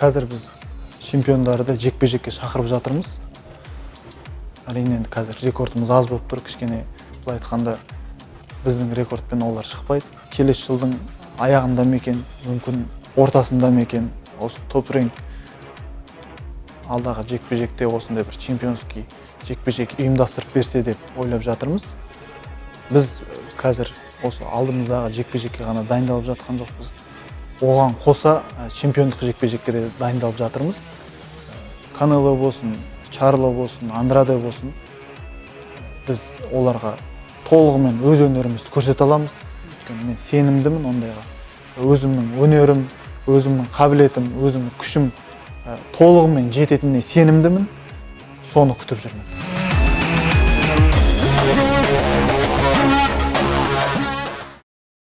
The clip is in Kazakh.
Қазір біз чемпиондарды жекпе-жекке шақырып жатырмыз. Әрине енді қазір рекордымыз аз болып тұр, кішкене былай айтқанда біздің рекордпен олар шықпайды. Келесі жылдың аяғында ма екен, мүмкін ортасында ма екен, осы топ-ринг алдағы жекпе-жекте осындай бір чемпионский жекпе-жек ұйымдастырып берсе деп ойлап жатырмыз. Біз қазір осы алдымыздағы жекпе-жекке ғана дайындалып жатқан жоқпыз. Оған қоса чемпиондық жекпе-жекке де дайындалып жатырмыз. Канело болсын, Чарло болсын, Андраде болсын, біз оларға толығымен өз өнерімізді көрсете аламыз. Өйткені мен сенімдімін ондайға. Өзімнің өнерім, өзімнің қабілетім, өзімнің күшім толығымен жететініне сенімдімін. Соны күтіп жүрмін.